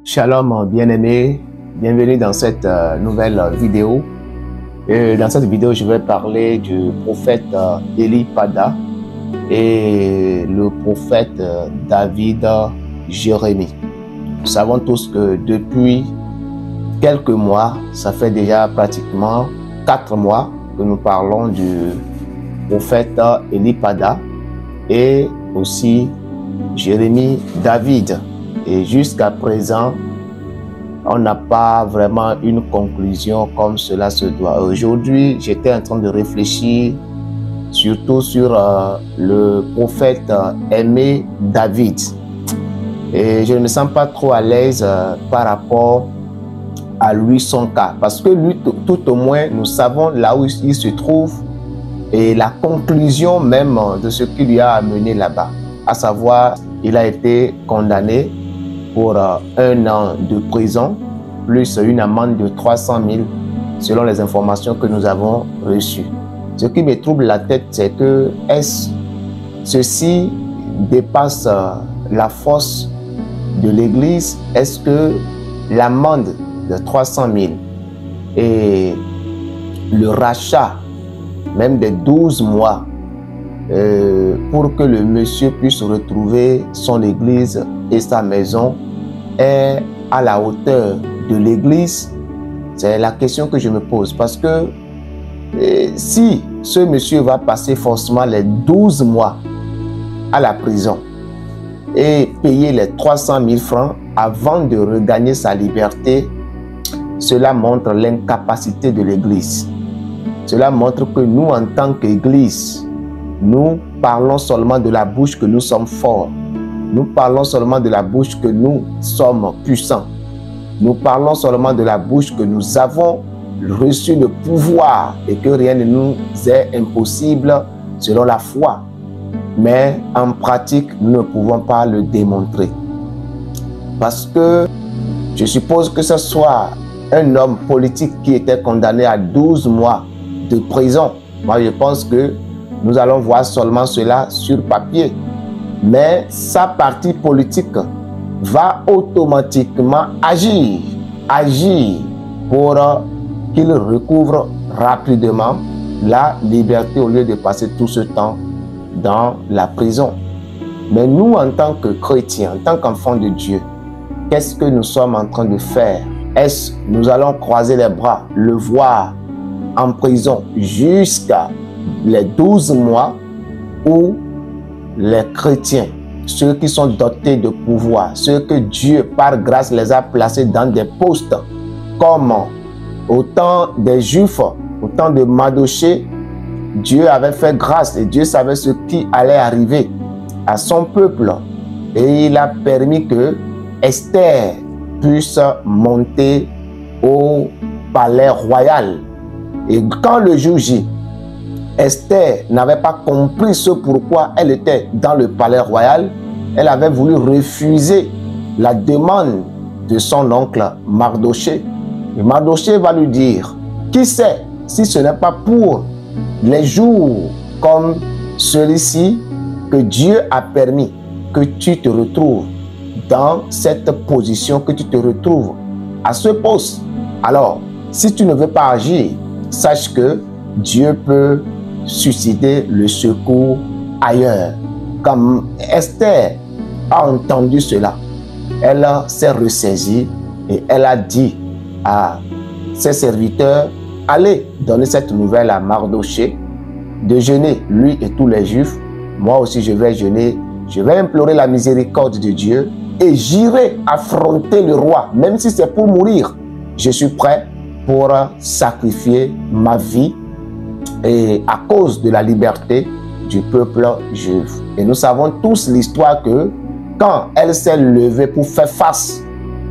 Shalom bien-aimés, bienvenue dans cette nouvelle vidéo. Dans cette vidéo, je vais parler du prophète Eli Pada et le prophète David Jérémie. Nous savons tous que depuis quelques mois, ça fait déjà pratiquement 4 mois que nous parlons du prophète Eli Pada et aussi Jérémie David. Et jusqu'à présent, on n'a pas vraiment une conclusion comme cela se doit. Aujourd'hui, j'étais en train de réfléchir surtout sur le prophète aimé David. Et je ne me sens pas trop à l'aise par rapport à lui, son cas. Parce que lui, tout au moins, nous savons là où il se trouve et la conclusion même de ce qui lui a amené là-bas. À savoir, il a été condamné pour 1 an de prison, plus une amende de 300 000, selon les informations que nous avons reçues. Ce qui me trouble la tête, c'est que ceci dépasse la force de l'Église. Est-ce que l'amende de 300 000 et le rachat même de 12 mois pour que le monsieur puisse retrouver son église et sa maison est à la hauteur de l'église? C'est la question que je me pose. Parce que si ce monsieur va passer forcément les 12 mois à la prison et payer les 300 000 francs avant de regagner sa liberté, cela montre l'incapacité de l'église. Cela montre que nous, en tant qu'église, nous parlons seulement de la bouche que nous sommes forts. Nous parlons seulement de la bouche que nous sommes puissants. Nous parlons seulement de la bouche que nous avons reçu le pouvoir et que rien ne nous est impossible selon la foi. Mais en pratique, nous ne pouvons pas le démontrer. Parce que je suppose que ce soit un homme politique qui était condamné à 12 mois de prison. Moi, je pense que nous allons voir seulement cela sur papier. Mais sa partie politique va automatiquement agir pour qu'il recouvre rapidement la liberté au lieu de passer tout ce temps dans la prison. Mais nous, en tant que chrétiens, en tant qu'enfants de Dieu, qu'est-ce que nous sommes en train de faire? Est-ce que nous allons croiser les bras, le voir en prison jusqu'à les 12 mois, où les chrétiens, ceux qui sont dotés de pouvoir, ceux que Dieu par grâce les a placés dans des postes, comme au temps des Juifs, au temps de Mardochée, Dieu avait fait grâce et Dieu savait ce qui allait arriver à son peuple. Et il a permis que Esther puisse monter au palais royal. Et quand le jour J, Esther n'avait pas compris ce pourquoi elle était dans le palais royal, elle avait voulu refuser la demande de son oncle Mardochée. Et Mardochée va lui dire, qui sait si ce n'est pas pour les jours comme celui-ci que Dieu a permis que tu te retrouves dans cette position, que tu te retrouves à ce poste. Alors, si tu ne veux pas agir, sache que Dieu peut susciter le secours ailleurs. Comme Esther a entendu cela, elle s'est ressaisie et elle a dit à ses serviteurs, allez donner cette nouvelle à Mardochée, de jeûner, lui et tous les Juifs. Moi aussi je vais jeûner, je vais implorer la miséricorde de Dieu et j'irai affronter le roi, même si c'est pour mourir. Je suis prêt pour sacrifier ma vie et à cause de la liberté du peuple juif. Et nous savons tous l'histoire que quand elle s'est levée pour faire face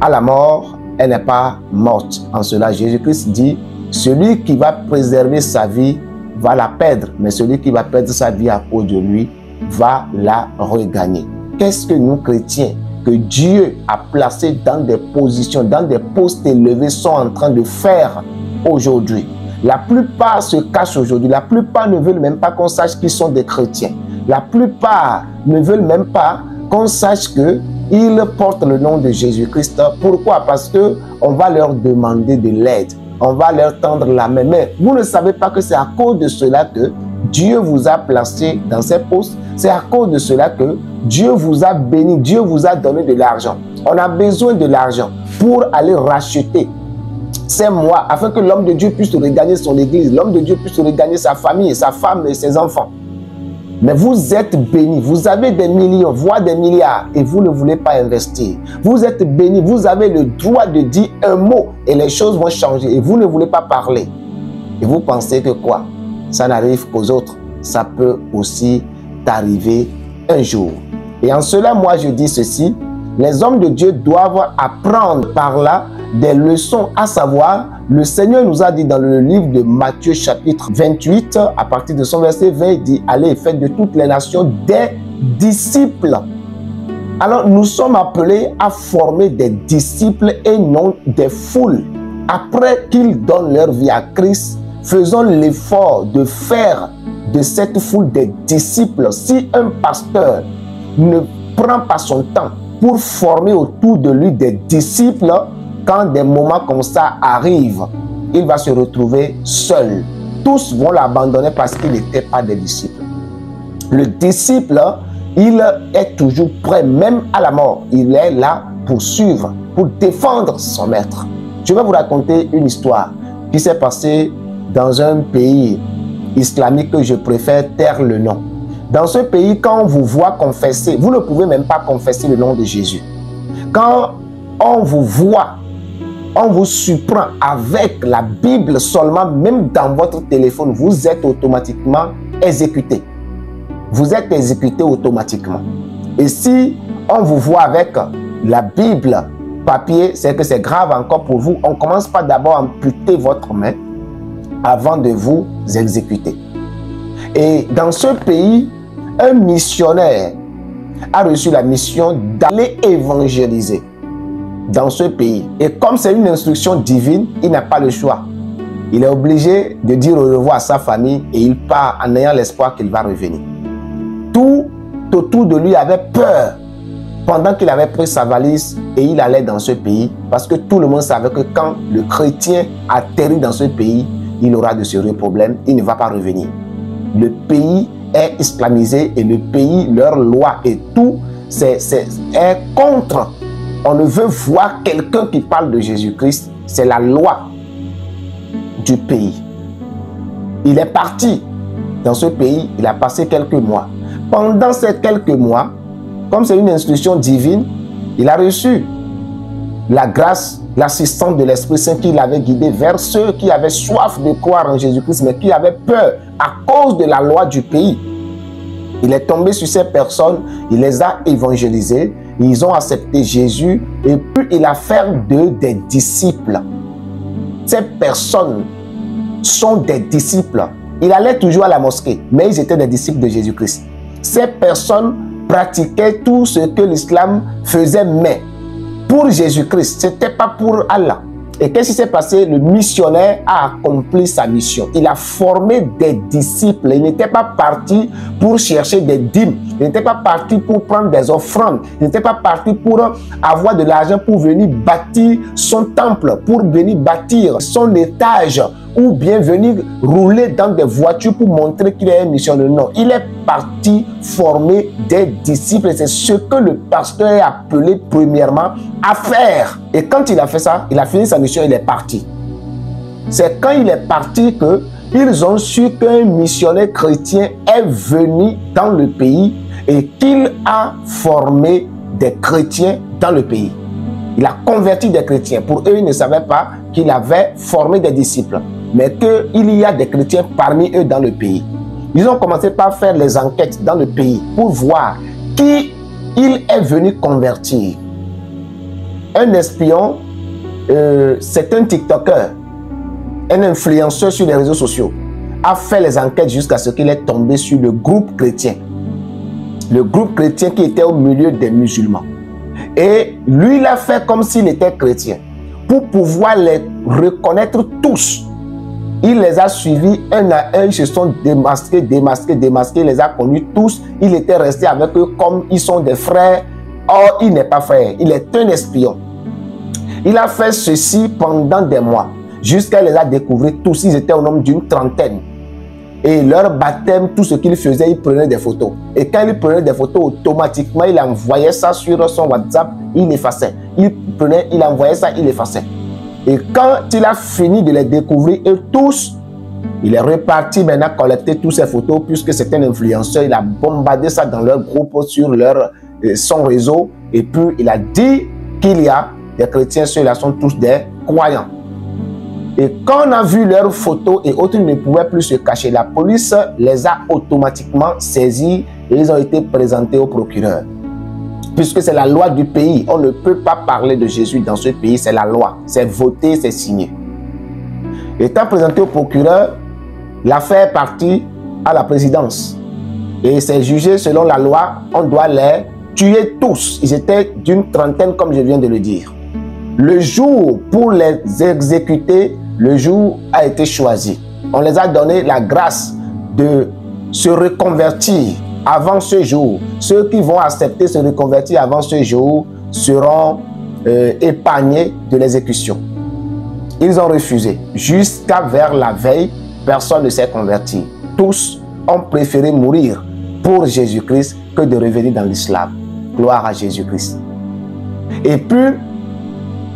à la mort, elle n'est pas morte. En cela, Jésus-Christ dit, celui qui va préserver sa vie va la perdre, mais celui qui va perdre sa vie à cause de lui va la regagner. Qu'est-ce que nous, chrétiens, que Dieu a placés dans des positions, dans des postes élevés, sont en train de faire aujourd'hui? La plupart se cachent aujourd'hui. La plupart ne veulent même pas qu'on sache qu'ils sont des chrétiens. La plupart ne veulent même pas qu'on sache que ils portent le nom de Jésus-Christ. Pourquoi? Parce que on va leur demander de l'aide. On va leur tendre la main. Mais vous ne savez pas que c'est à cause de cela que Dieu vous a placé dans ces postes. C'est à cause de cela que Dieu vous a béni. Dieu vous a donné de l'argent. On a besoin de l'argent pour aller racheter ces mois afin que l'homme de Dieu puisse regagner son église. L'homme de Dieu puisse regagner sa famille, sa femme et ses enfants. Mais vous êtes bénis, vous avez des millions, voire des milliards et vous ne voulez pas investir. Vous êtes bénis, vous avez le droit de dire un mot et les choses vont changer et vous ne voulez pas parler. Et vous pensez que quoi? Ça n'arrive qu'aux autres. Ça peut aussi t'arriver un jour. Et en cela, moi je dis ceci, les hommes de Dieu doivent apprendre par là des leçons, à savoir, le Seigneur nous a dit dans le livre de Matthieu chapitre 28, à partir de son verset 20, il dit, allez et faites de toutes les nations des disciples. Alors nous sommes appelés à former des disciples et non des foules. Après qu'ils donnent leur vie à Christ, faisons l'effort de faire de cette foule des disciples. Si un pasteur ne prend pas son temps pour former autour de lui des disciples, quand des moments comme ça arrivent, il va se retrouver seul. Tous vont l'abandonner parce qu'il n'était pas des disciples. Le disciple, il est toujours prêt, même à la mort. Il est là pour suivre, pour défendre son maître. Je vais vous raconter une histoire qui s'est passée dans un pays islamique que je préfère taire le nom. Dans ce pays, quand on vous voit confesser, vous ne pouvez même pas confesser le nom de Jésus. Quand on vous voit, on vous surprend avec la Bible seulement, même dans votre téléphone, vous êtes automatiquement exécuté. Vous êtes exécuté automatiquement. Et si on vous voit avec la Bible papier, c'est que c'est grave encore pour vous. On ne commence pas d'abord à amputer votre main avant de vous exécuter. Et dans ce pays, un missionnaire a reçu la mission d'aller évangéliser dans ce pays. Et comme c'est une instruction divine, il n'a pas le choix. Il est obligé de dire au revoir à sa famille et il part en ayant l'espoir qu'il va revenir. Tout autour de lui avait peur pendant qu'il avait pris sa valise et il allait dans ce pays parce que tout le monde savait que quand le chrétien atterrit dans ce pays, il aura de sérieux problèmes, il ne va pas revenir. Le pays est islamisé et le pays, leur loi et tout, est contre. On ne veut voir quelqu'un qui parle de Jésus-Christ, c'est la loi du pays. Il est parti dans ce pays, il a passé quelques mois. Pendant ces quelques mois, comme c'est une instruction divine, il a reçu la grâce, l'assistance de l'Esprit Saint qui l'avait guidé vers ceux qui avaient soif de croire en Jésus-Christ, mais qui avaient peur à cause de la loi du pays. Il est tombé sur ces personnes, il les a évangélisées, ils ont accepté Jésus et puis il a fait d'eux des disciples. Ces personnes sont des disciples. Il allait toujours à la mosquée, mais ils étaient des disciples de Jésus-Christ. Ces personnes pratiquaient tout ce que l'islam faisait, mais pour Jésus-Christ, ce n'était pas pour Allah. Et qu'est-ce qui s'est passé? Le missionnaire a accompli sa mission. Il a formé des disciples. Il n'était pas parti pour chercher des dîmes. Il n'était pas parti pour prendre des offrandes. Il n'était pas parti pour avoir de l'argent pour venir bâtir son temple, pour venir bâtir son étage ou bien venir rouler dans des voitures pour montrer qu'il est un missionnaire. Non, il est parti former des disciples. C'est ce que le pasteur est appelé premièrement à faire. Et quand il a fait ça, il a fini sa mission, il est parti. C'est quand il est parti qu'ils ont su qu'un missionnaire chrétien est venu dans le pays et qu'il a formé des chrétiens dans le pays. Il a converti des chrétiens. Pour eux, ils ne savaient pas qu'il avait formé des disciples, mais qu'il y a des chrétiens parmi eux dans le pays. Ils ont commencé par faire les enquêtes dans le pays pour voir qui il est venu convertir. Un espion, c'est un TikToker, un influenceur sur les réseaux sociaux, a fait les enquêtes jusqu'à ce qu'il est tombé sur le groupe chrétien. Le groupe chrétien qui était au milieu des musulmans. Et lui, il a fait comme s'il était chrétien. Pour pouvoir les reconnaître tous, il les a suivis un à un, ils se sont démasqués, il les a connus tous. Il était resté avec eux comme ils sont des frères Or, il n'est pas frère, il est un espion. Il a fait ceci pendant des mois, jusqu'à les a découverts tous. Ils étaient au nombre d'une trentaine. Et leur baptême, tout ce qu'il faisait, il prenait des photos. Et quand il prenait des photos, automatiquement, il envoyait ça sur son WhatsApp, il effaçait. Il envoyait ça, il effaçait. Et quand il a fini de les découvrir, et tous, il est reparti maintenant collecter toutes ces photos, puisque c'est un influenceur. Il a bombardé ça dans leur groupe, sur son réseau. Et puis, il a dit qu'il y a des chrétiens, ceux-là sont tous des croyants. Et quand on a vu leurs photos et autres, ils ne pouvaient plus se cacher. La police les a automatiquement saisis et ils ont été présentés au procureur. Puisque c'est la loi du pays, on ne peut pas parler de Jésus dans ce pays, c'est la loi. C'est voté, c'est signé. Étant présenté au procureur, l'affaire est partie à la présidence. Et c'est jugé selon la loi, on doit les tuer tous. Ils étaient d'une trentaine, comme je viens de le dire. Le jour pour les exécuter, le jour a été choisi. On les a donné la grâce de se reconvertir avant ce jour. Ceux qui vont accepter se reconvertir avant ce jour seront épargnés de l'exécution. Ils ont refusé. Jusqu'à vers la veille, personne ne s'est converti. Tous ont préféré mourir pour Jésus-Christ que de revenir dans l'islam. Gloire à Jésus-Christ. Et puis,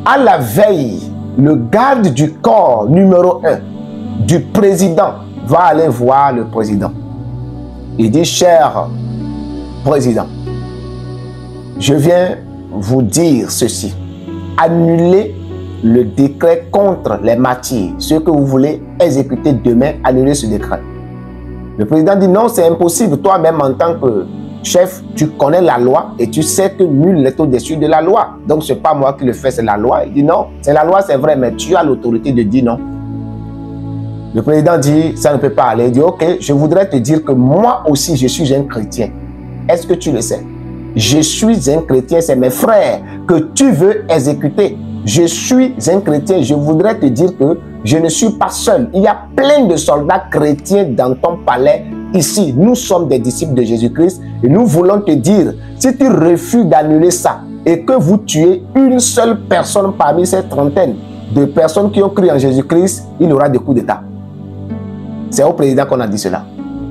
à la veille, le garde du corps numéro 1 du président va aller voir le président. Il dit, cher président, je viens vous dire ceci. Annulez le décret contre les martyrs. Ceux que vous voulez exécuter demain, annulez ce décret. Le président dit, non, c'est impossible. Toi-même, en tant que chef, tu connais la loi et tu sais que nul n'est au-dessus de la loi. Donc, ce n'est pas moi qui le fais, c'est la loi. Il dit non, c'est la loi, c'est vrai, mais tu as l'autorité de dire non. Le président dit, ça ne peut pas aller. Il dit, ok, je voudrais te dire que moi aussi, je suis un chrétien. Est-ce que tu le sais? Je suis un chrétien, c'est mes frères que tu veux exécuter. Je suis un chrétien, je voudrais te dire que je ne suis pas seul. Il y a plein de soldats chrétiens dans ton palais. Ici, nous sommes des disciples de Jésus-Christ et nous voulons te dire, si tu refuses d'annuler ça et que vous tuez une seule personne parmi ces trentaines de personnes qui ont cru en Jésus-Christ, il aura des coups d'État. C'est au président qu'on a dit cela.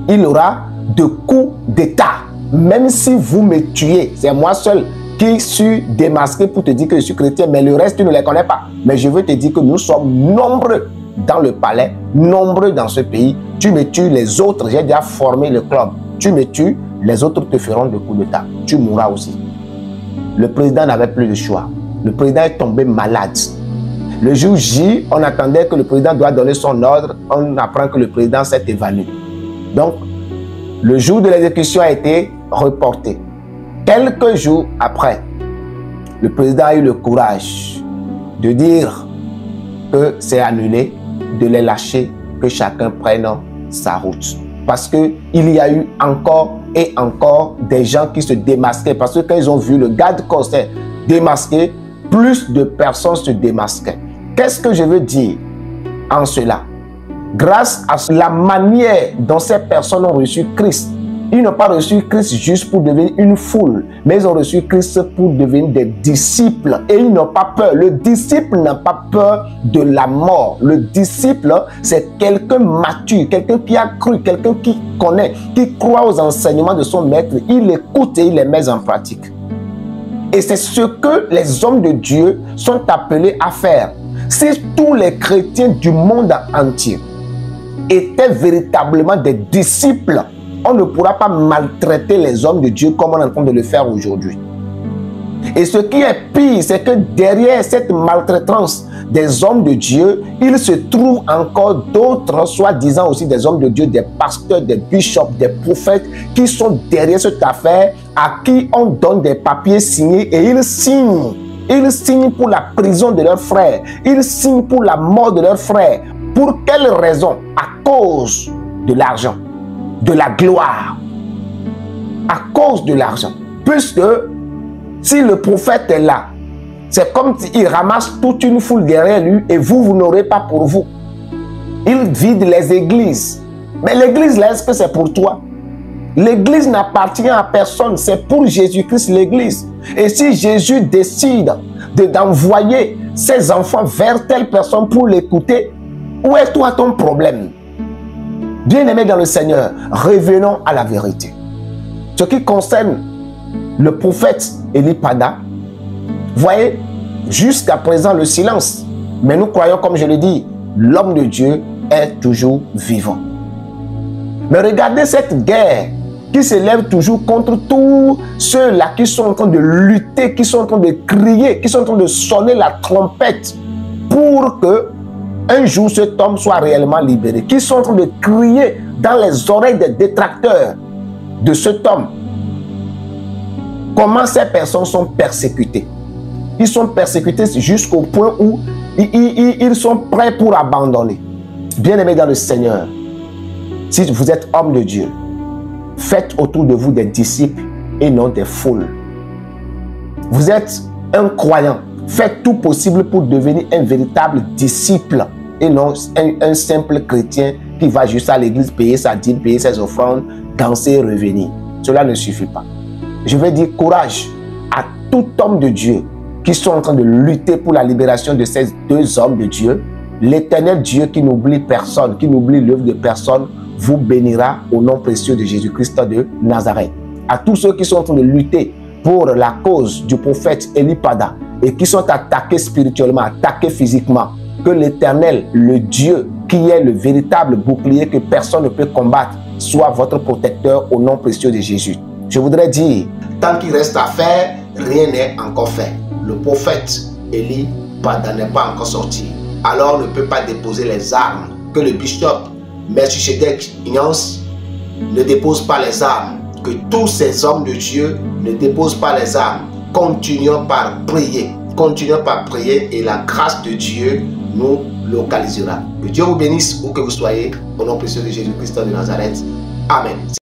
Il aura de coups d'État. Même si vous me tuez, c'est moi seul qui suis démasqué pour te dire que je suis chrétien, mais le reste, tu ne les connais pas. Mais je veux te dire que nous sommes nombreux dans le palais, nombreux dans ce pays. Tu me tues, les autres, j'ai déjà formé le club. Tu me tues, les autres te feront des coups d'État. Tu mourras aussi. Le président n'avait plus de choix. Le président est tombé malade. Le jour J, on attendait que le président doit donner son ordre. On apprend que le président s'est évanoui. Donc, le jour de l'exécution a été reporté. Quelques jours après, le président a eu le courage de dire que c'est annulé, de les lâcher, que chacun prenne sa route. Parce qu'il y a eu encore et encore des gens qui se démasquaient. Parce que quand ils ont vu le garde-corps s'est démasqué, plus de personnes se démasquaient. Qu'est-ce que je veux dire en cela? Grâce à la manière dont ces personnes ont reçu Christ, ils n'ont pas reçu Christ juste pour devenir une foule, mais ils ont reçu Christ pour devenir des disciples. Et ils n'ont pas peur. Le disciple n'a pas peur de la mort. Le disciple, c'est quelqu'un mature, quelqu'un qui a cru, quelqu'un qui connaît, qui croit aux enseignements de son maître. Il écoute et il les met en pratique. Et c'est ce que les hommes de Dieu sont appelés à faire. Si tous les chrétiens du monde entier étaient véritablement des disciples, on ne pourra pas maltraiter les hommes de Dieu comme on est en train de le faire aujourd'hui. Et ce qui est pire, c'est que derrière cette maltraitance des hommes de Dieu, il se trouve encore d'autres, soi-disant aussi des hommes de Dieu, des pasteurs, des bishops, des prophètes, qui sont derrière cette affaire, à qui on donne des papiers signés et ils signent. Ils signent pour la prison de leurs frères. Ils signent pour la mort de leurs frères. Pour quelle raison? À cause de l'argent, de la gloire. À cause de l'argent. Puisque si le prophète est là, c'est comme s'il ramasse toute une foule derrière lui et vous n'aurez pas pour vous. Il vide les églises. Mais l'église là, est-ce que c'est pour toi? L'église n'appartient à personne, c'est pour Jésus-Christ l'église. Et si Jésus décide d'envoyer ses enfants vers telle personne pour l'écouter, où est toi ton problème? Bien-aimés dans le Seigneur, revenons à la vérité. Ce qui concerne le prophète Eli Pada, voyez, jusqu'à présent le silence. Mais nous croyons, comme je l'ai dit, l'homme de Dieu est toujours vivant. Mais regardez cette guerre qui s'élève toujours contre tous ceux-là qui sont en train de lutter, qui sont en train de crier, qui sont en train de sonner la trompette pour que un jour cet homme soit réellement libéré, qui sont en train de crier dans les oreilles des détracteurs de cet homme. Comment ces personnes sont persécutées? Ils sont persécutés jusqu'au point où ils sont prêts pour abandonner. Bien-aimés dans le Seigneur, si vous êtes homme de Dieu, faites autour de vous des disciples et non des foules. Vous êtes un croyant, faites tout possible pour devenir un véritable disciple et non un simple chrétien qui va juste à l'église payer sa dîme, payer ses offrandes, danser et revenir. Cela ne suffit pas. Je vais dire courage à tout homme de Dieu qui sont en train de lutter pour la libération de ces deux hommes de Dieu. L'Éternel Dieu qui n'oublie personne, qui n'oublie l'œuvre de personne, vous bénira au nom précieux de Jésus-Christ de Nazareth. À tous ceux qui sont en train de lutter pour la cause du prophète Eli Pada et qui sont attaqués spirituellement, attaqués physiquement, que l'Éternel, le Dieu qui est le véritable bouclier que personne ne peut combattre, soit votre protecteur au nom précieux de Jésus. Je voudrais dire, tant qu'il reste à faire, rien n'est encore fait. Le prophète Eli Pada n'est pas encore sorti. Alors ne peut pas déposer les armes. Que le bishop Melchisedec Ignace ne dépose pas les armes. Que tous ces hommes de Dieu ne déposent pas les armes. Continuons par prier. Continuons par prier et la grâce de Dieu nous localisera. Que Dieu vous bénisse où que vous soyez. Au nom précieux de Jésus-Christ de Nazareth. Amen.